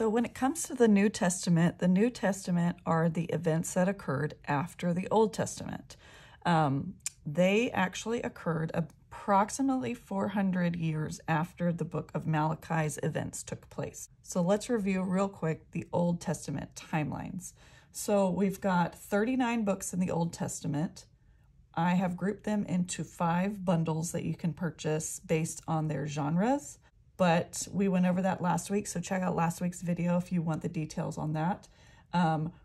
So when it comes to the New Testament are the events that occurred after the Old Testament. They actually occurred approximately 400 years after the book of Malachi's events took place. So let's review real quick the Old Testament timelines. So we've got 39 books in the Old Testament. I have grouped them into 5 bundles that you can purchase based on their genres. But we went over that last week, so check out last week's video if you want the details on that.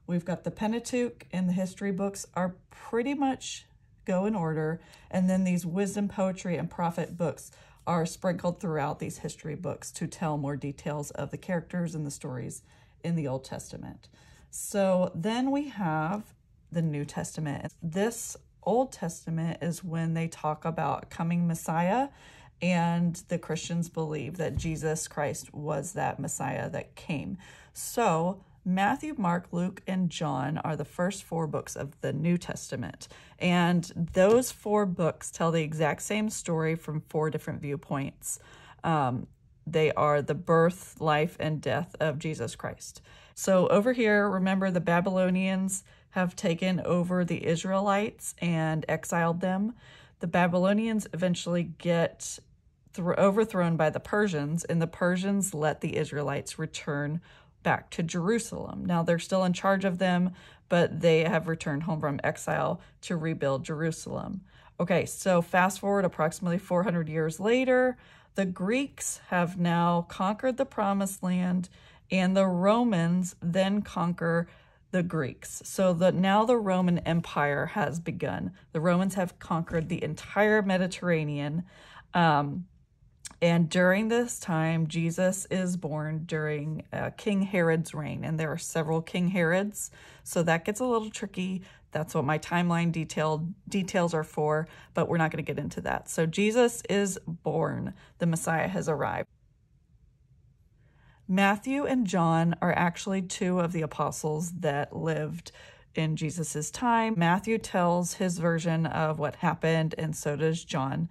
We've got the Pentateuch and the history books are pretty much go in order, and then these wisdom, poetry, and prophet books are sprinkled throughout these history books to tell more details of the characters and the stories in the Old Testament. So then we have the New Testament. This Old Testament is when they talk about coming Messiah, and the Christians believe that Jesus Christ was that Messiah that came. So Matthew, Mark, Luke, and John are the first 4 books of the New Testament. And those 4 books tell the exact same story from 4 different viewpoints. They are the birth, life, and death of Jesus Christ. So over here, remember the Babylonians have taken over the Israelites and exiled them. The Babylonians eventually get overthrown by the Persians, and the Persians let the Israelites return back to Jerusalem. Now they're still in charge of them, but they have returned home from exile to rebuild Jerusalem. Okay, so fast forward approximately 400 years later, the Greeks have now conquered the Promised Land, and the Romans then conquer the Greeks. So now the Roman Empire has begun. The Romans have conquered the entire Mediterranean. And during this time, Jesus is born during King Herod's reign. And there are several King Herods. So that gets a little tricky. That's what my timeline details are for, but we're not going to get into that. So Jesus is born. The Messiah has arrived. Matthew and John are actually 2 of the apostles that lived in Jesus's time. Matthew tells his version of what happened, and so does John.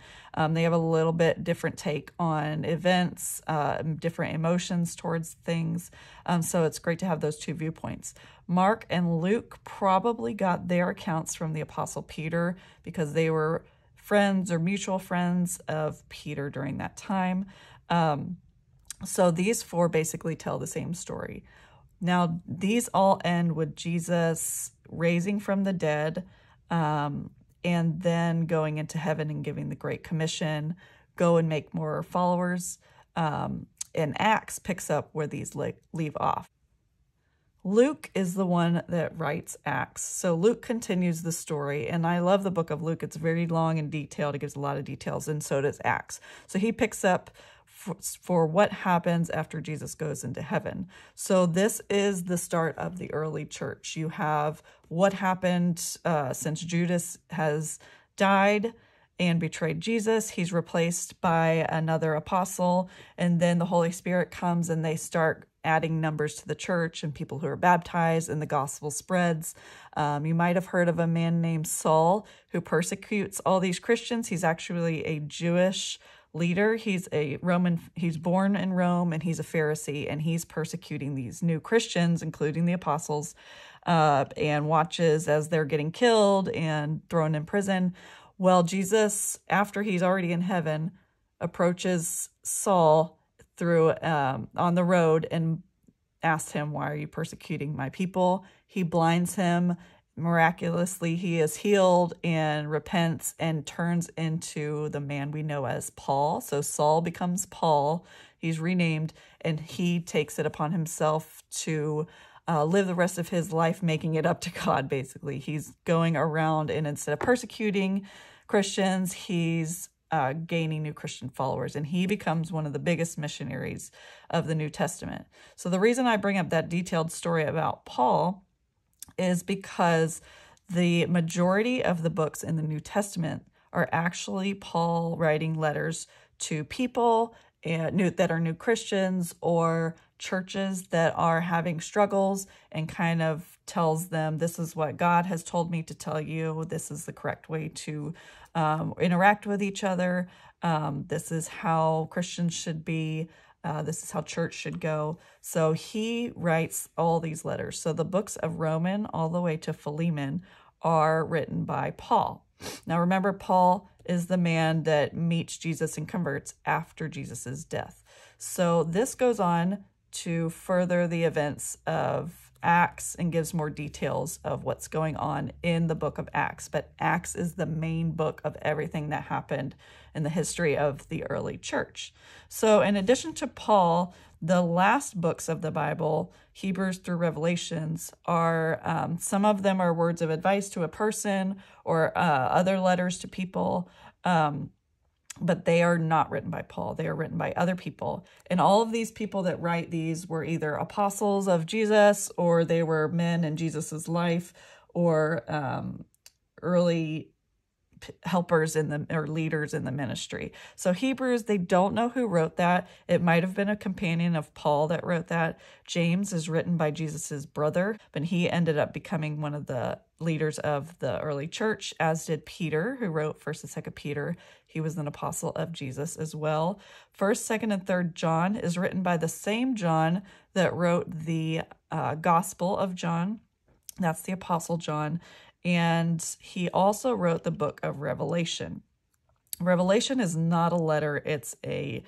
They have a little bit different take on events, different emotions towards things. So it's great to have those 2 viewpoints. Mark and Luke probably got their accounts from the Apostle Peter because they were friends or mutual friends of Peter during that time. So these 4 basically tell the same story. Now, these all end with Jesus raising from the dead, and then going into heaven and giving the Great Commission, go and make more followers. And Acts picks up where these leave off. Luke is the one that writes Acts. So Luke continues the story, and I love the book of Luke. It's very long and detailed. It gives a lot of details, and so does Acts. So he picks up for what happens after Jesus goes into heaven. So this is the start of the early church. You have what happened since Judas has died and betrayed Jesus. He's replaced by another apostle, and then the Holy Spirit comes and they start adding numbers to the church and people who are baptized, and the gospel spreads. You might have heard of a man named Saul who persecutes all these Christians. He's actually a Jewish leader. He's born in Rome, and he's a Pharisee, and he's persecuting these new Christians, including the apostles, and watches as they're getting killed and thrown in prison. Well, Jesus, after he's already in heaven, approaches Saul through on the road and asks him, "Why are you persecuting my people?" He blinds him. Miraculously, he is healed and repents and turns into the man we know as Paul. So Saul becomes Paul. He's renamed, and he takes it upon himself to live the rest of his life making it up to God, basically. He's going around, and instead of persecuting Christians, he's gaining new Christian followers, and he becomes one of the biggest missionaries of the New Testament. So the reason I bring up that detailed story about Paul is because the majority of the books in the New Testament are actually Paul writing letters to people that are new Christians or churches that are having struggles, and kind of tells them, this is what God has told me to tell you. This is the correct way to interact with each other. This is how Christians should be. This is how church should go. So he writes all these letters. So the books of Romans all the way to Philemon are written by Paul. Now remember, Paul is the man that meets Jesus and converts after Jesus's death. So this goes on to further the events of Acts and gives more details of what's going on in the book of Acts. But Acts is the main book of everything that happened in the history of the early church. So in addition to Paul, the last books of the Bible, Hebrews through Revelations, are some of them are words of advice to a person or other letters to people. But they are not written by Paul. They are written by other people. And all of these people that write these were either apostles of Jesus, or they were men in Jesus's life, or early helpers or leaders in the ministry. So Hebrews, they don't know who wrote that. It might have been a companion of Paul that wrote that. James is written by Jesus's brother, but he ended up becoming one of the leaders of the early church, as did Peter, who wrote 1st and 2nd Peter. He was an apostle of Jesus as well. 1st, 2nd, and 3rd John is written by the same John that wrote the Gospel of John. That's the Apostle John. And he also wrote the book of Revelation. Revelation is not a letter. It's a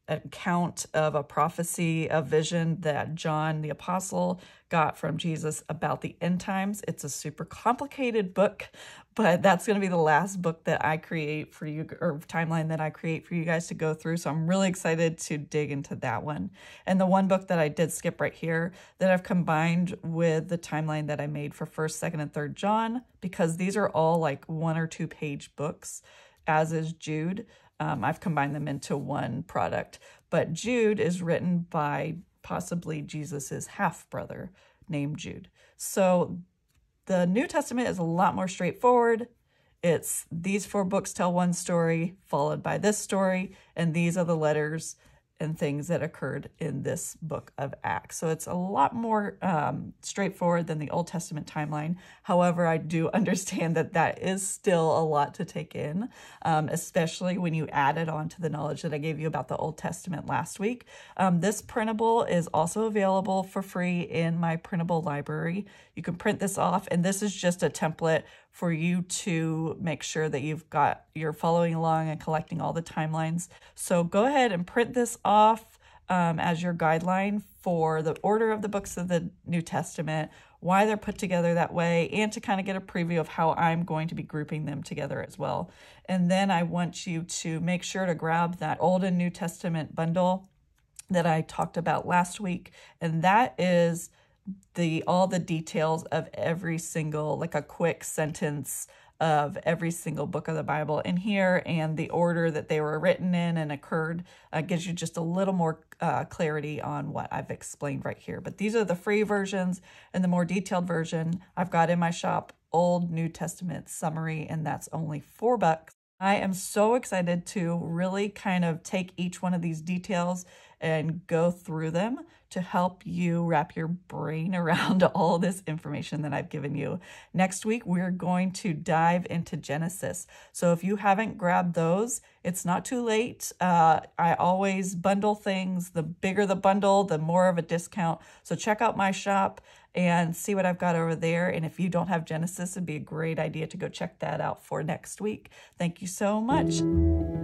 account of a prophecy, a vision that John the apostle got from Jesus about the end times. It's a super complicated book, but that's going to be the last book that I create for you, or timeline that I create for you guys to go through. So I'm really excited to dig into that one. And the one book that I did skip right here that I've combined with the timeline that I made for 1st, 2nd, and 3rd John, because these are all like 1 or 2 page books, as is Jude. I've combined them into one product, but Jude is written by possibly Jesus's half-brother named Jude. So the New Testament is a lot more straightforward. It's these 4 books tell one story, followed by this story, and these are the letters and things that occurred in this book of Acts. So it's a lot more straightforward than the Old Testament timeline. However, I do understand that that is still a lot to take in, especially when you add it on to the knowledge that I gave you about the Old Testament last week. This printable is also available for free in my printable library. You can print this off, and this is just a template for you to make sure that you're following along and collecting all the timelines. So go ahead and print this off as your guideline for the order of the books of the New Testament, why they're put together that way, and to kind of get a preview of how I'm going to be grouping them together as well. And then I want you to make sure to grab that Old and New Testament bundle that I talked about last week, and that is all the details of every single, like a quick sentence of every single book of the Bible in here, and the order that they were written in and occurred gives you just a little more clarity on what I've explained right here. But these are the free versions, and the more detailed version I've got in my shop, Old New Testament summary, and that's only $4. I am so excited to really kind of take each one of these details and go through them to help you wrap your brain around all this information that I've given you. Next week, we're going to dive into Genesis. So if you haven't grabbed those, it's not too late. I always bundle things. The bigger the bundle, the more of a discount. So check out my shop and see what I've got over there. And if you don't have Genesis, it'd be a great idea to go check that out for next week. Thank you so much.